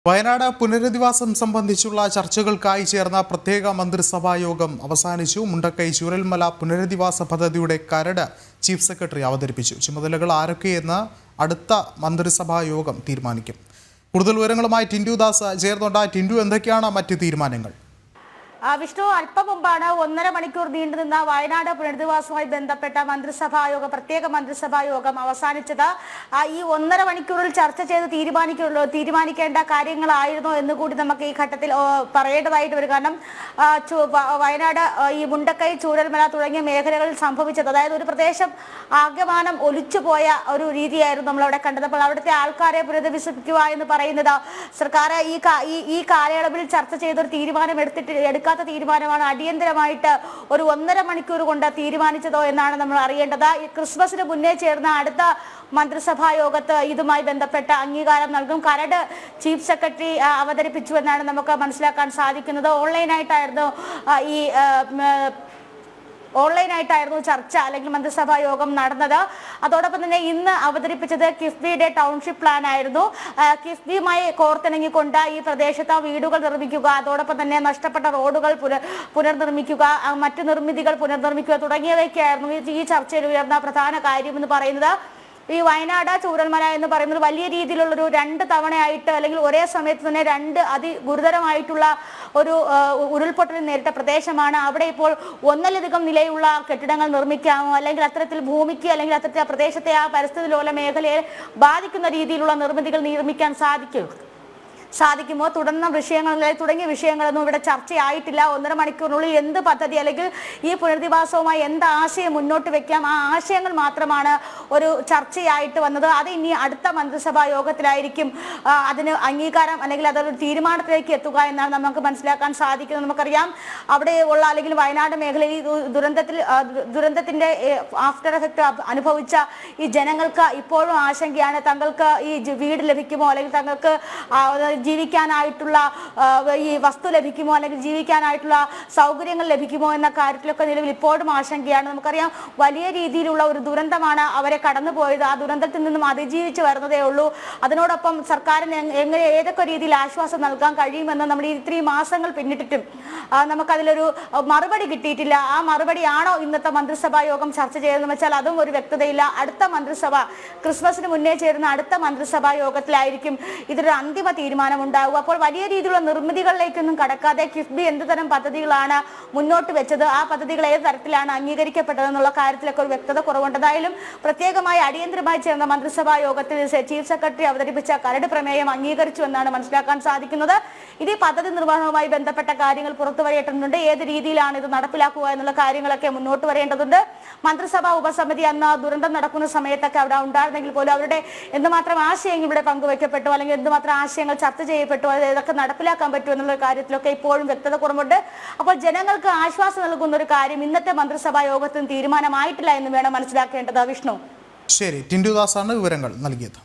വയനാട് പുനരധിവാസം സംബന്ധിച്ചുള്ള ചർച്ചകൾക്കായി ചേർന്ന പ്രത്യേക മന്ത്രിസഭാ യോഗം അവസാനിച്ചു. മുണ്ടക്കൈ ചൂരൽമല പുനരധിവാസ പദ്ധതിയുടെ കരട് ചീഫ് സെക്രട്ടറി അവതരിപ്പിച്ചു. ചുമതലകൾ ആരൊക്കെയെന്ന് അടുത്ത മന്ത്രിസഭാ യോഗം തീരുമാനിക്കും. കൂടുതൽ വിവരങ്ങളുമായി ടിൻഡു ദാസ് ചേർന്നുണ്ട്. ടിൻഡു, എന്തൊക്കെയാണ് മറ്റ് തീരുമാനങ്ങൾ? വിഷ്ണു, അല്പം മുമ്പാണ് 1.5 മണിക്കൂർ നീണ്ടുനിന്ന വയനാട് പുനരധിവാസവുമായി ബന്ധപ്പെട്ട പ്രത്യേക മന്ത്രിസഭാ യോഗം അവസാനിച്ചത്. ഈ 1.5 മണിക്കൂറിൽ ചർച്ച ചെയ്ത് തീരുമാനിക്കേണ്ട കാര്യങ്ങളായിരുന്നോ എന്ന് കൂടി നമുക്ക് ഈ ഘട്ടത്തിൽ പറയേണ്ടതായിട്ട് വരും. കാരണം വയനാട് ഈ മുണ്ടക്കൈ ചൂരൽമല തുടങ്ങിയ മേഖലകളിൽ സംഭവിച്ചത്, അതായത് ഒരു പ്രദേശം ആകമാനം ഒലിച്ചുപോയ ഒരു രീതിയായിരുന്നു നമ്മളവിടെ കണ്ടത്. അപ്പോൾ അവിടുത്തെ ആൾക്കാരെ പുനരധിവസിപ്പിക്കുക എന്ന് പറയുന്നത് സർക്കാർ ഈ കാലയളവിൽ ചർച്ച ചെയ്തൊരു എടുക്കാത്ത തീരുമാനമാണ്. അടിയന്തരമായിട്ട് ഒരു 1.5 മണിക്കൂർ കൊണ്ട് തീരുമാനിച്ചതോ എന്നാണ് നമ്മൾ അറിയേണ്ടത്. ക്രിസ്മസിന് മുന്നേ ചേർന്ന അടുത്ത മന്ത്രിസഭാ യോഗത്ത് ഇതുമായി ബന്ധപ്പെട്ട അംഗീകാരം നൽകും. കരട് ചീഫ് സെക്രട്ടറി അവതരിപ്പിച്ചു എന്നാണ് നമുക്ക് മനസ്സിലാക്കാൻ സാധിക്കുന്നത്. ഓൺലൈനായിട്ടായിരുന്നു ചർച്ച അല്ലെങ്കിൽ മന്ത്രിസഭാ യോഗം നടന്നത്. അതോടൊപ്പം തന്നെ ഇന്ന് അവതരിപ്പിച്ചത് കിഫ്ബിയുടെ ടൗൺഷിപ്പ് പ്ലാൻ ആയിരുന്നു. കിഫ്ബിയുമായി കോർത്തിണങ്ങിക്കൊണ്ട് ഈ പ്രദേശത്ത് വീടുകൾ നിർമ്മിക്കുക, അതോടൊപ്പം തന്നെ നഷ്ടപ്പെട്ട റോഡുകൾ പുനർനിർമ്മിക്കുക, മറ്റു നിർമ്മിതികൾ പുനർനിർമ്മിക്കുക തുടങ്ങിയവയൊക്കെയായിരുന്നു ഈ ചർച്ചയിൽ ഉയർന്ന പ്രധാന കാര്യം എന്ന് പറയുന്നത്. ഈ വയനാട് ചൂരൽമല എന്ന് പറയുന്നത് വലിയ രീതിയിലുള്ളൊരു 2 തവണയായിട്ട് അല്ലെങ്കിൽ ഒരേ സമയത്ത് തന്നെ 2 അതിഗുരുതരമായിട്ടുള്ള ഒരു ഉരുൾപൊട്ടൽ നേരിട്ട പ്രദേശമാണ്. അവിടെ ഇപ്പോൾ ഒന്നിലധികം നിലയുള്ള കെട്ടിടങ്ങൾ നിർമ്മിക്കാമോ, അല്ലെങ്കിൽ അത്തരത്തിൽ ഭൂമിക്ക് അല്ലെങ്കിൽ അത്തരത്തിൽ ആ പ്രദേശത്തെ ആ പരിസ്ഥിതി ലോല മേഖലയെ ബാധിക്കുന്ന രീതിയിലുള്ള നിർമ്മിതികൾ നിർമ്മിക്കാൻ സാധിക്കുമോ തുടങ്ങിയ വിഷയങ്ങളൊന്നും ഇവിടെ ചർച്ചയായിട്ടില്ല. 1.5 മണിക്കൂറിനുള്ളിൽ എന്ത് പദ്ധതി അല്ലെങ്കിൽ ഈ പുനരധിവാസവുമായി എന്ത് ആശയം മുന്നോട്ട് വെക്കാം, ആ ആശയങ്ങൾ മാത്രമാണ് ഒരു ചർച്ചയായിട്ട് വന്നത്. അത് ഇനി അടുത്ത മന്ത്രിസഭാ യോഗത്തിലായിരിക്കും അതിന് അംഗീകാരം അല്ലെങ്കിൽ അതൊരു തീരുമാനത്തിലേക്ക് എത്തുക എന്നാണ് നമുക്ക് മനസ്സിലാക്കാൻ സാധിക്കുന്നത്. നമുക്കറിയാം, അവിടെ ഉള്ള അല്ലെങ്കിൽ വയനാട് മേഖലയിൽ ദുരന്തത്തിന്റെ ആഫ്റ്റർ എഫക്ട് അനുഭവിച്ച ഈ ജനങ്ങൾക്ക് ഇപ്പോഴും ആശങ്കയാണ്. തങ്ങൾക്ക് ഈ വീട് ലഭിക്കുമോ, അല്ലെങ്കിൽ തങ്ങൾക്ക് ജീവിക്കാനായിട്ടുള്ള ഈ വസ്തു ലഭിക്കുമോ, അല്ലെങ്കിൽ ജീവിക്കാനായിട്ടുള്ള സൗകര്യങ്ങൾ ലഭിക്കുമോ എന്ന കാര്യത്തിലൊക്കെ നിലവിൽ ഇപ്പോഴും ആശങ്കയാണ്. നമുക്കറിയാം, വലിയ രീതിയിലുള്ള ഒരു ദുരന്തമാണ് അവരെ കടന്നുപോയത്. ആ ദുരന്തത്തിൽ നിന്നും അതിജീവിച്ച് വരുന്നതേ ഉള്ളൂ. അതിനോടൊപ്പം സർക്കാരിന് ഏതൊക്കെ രീതിയിൽ ആശ്വാസം നൽകാൻ കഴിയുമെന്ന് നമ്മൾ ഈ 3 മാസങ്ങൾ പിന്നിട്ടിട്ടും നമുക്കതിലൊരു മറുപടി കിട്ടിയിട്ടില്ല. ആ മറുപടിയാണോ ഇന്നത്തെ മന്ത്രിസഭാ യോഗം ചർച്ച ചെയ്തതെന്ന് വെച്ചാൽ അതും ഒരു വ്യക്തതയില്ല. അടുത്ത മന്ത്രിസഭ ക്രിസ്മസിന് മുന്നേ ചേരുന്ന അടുത്ത മന്ത്രിസഭാ യോഗത്തിലായിരിക്കും ഇതൊരു അന്തിമ തീരുമാനം ഉണ്ടാവുക. അപ്പോൾ വലിയ രീതിയിലുള്ള നിർമ്മിതികളിലേക്കൊന്നും കടക്കാതെ കിഫ്ബി എന്ത് തരം പദ്ധതികളാണ് മുന്നോട്ട് വെച്ചത്, ആ പദ്ധതികൾ ഏത് തരത്തിലാണ് അംഗീകരിക്കപ്പെട്ടതെന്നുള്ള കാര്യത്തിലൊക്കെ ഒരു വ്യക്തത കുറവുണ്ട്. എന്തായാലും പ്രത്യേകമായി അടിയന്തരമായി ചേർന്ന മന്ത്രിസഭാ യോഗത്തിൽ ചീഫ് സെക്രട്ടറി അവതരിപ്പിച്ച കരട് പ്രമേയം അംഗീകരിച്ചു എന്നാണ് മനസ്സിലാക്കാൻ സാധിക്കുന്നത്. ഇത് പദ്ധതി നിർവഹണവുമായി ബന്ധപ്പെട്ട കാര്യങ്ങൾ പുറത്തു വരേണ്ടതുണ്ട്. ഏത് രീതിയിലാണ് ഇത് നടപ്പിലാക്കുക എന്നുള്ള കാര്യങ്ങളൊക്കെ മുന്നോട്ട് വരേണ്ടതുണ്ട്. മന്ത്രിസഭാ ഉപസമിതി അന്ന് ദുരന്തം നടക്കുന്ന സമയത്തൊക്കെ അവിടെ ഉണ്ടായിരുന്നെങ്കിൽ പോലും അവരുടെ എന്തുമാത്രം ആശയങ്ങൾ ഇവിടെ പങ്കുവെക്കപ്പെട്ടു, അല്ലെങ്കിൽ എന്തുമാത്രം ആശയങ്ങൾ ചർച്ച ചെയ്യപ്പെട്ടു, അത് ഇതൊക്കെ നടപ്പിലാക്കാൻ പറ്റും എന്നുള്ള കാര്യത്തിലൊക്കെ ഇപ്പോഴും വ്യക്തത കുറവുണ്ട്. അപ്പോൾ ജനങ്ങൾക്ക് ആശ്വാസം നൽകുന്ന ഒരു കാര്യം ഇന്നത്തെ മന്ത്രിസഭാ യോഗത്തിന് തീരുമാനമായിട്ടില്ല എന്ന് വേണം മനസ്സിലാക്കേണ്ടത്. വിഷ്ണു, ശരി, ടിൻഡു ദാസാണ് വിവരങ്ങൾ നൽകിയത്.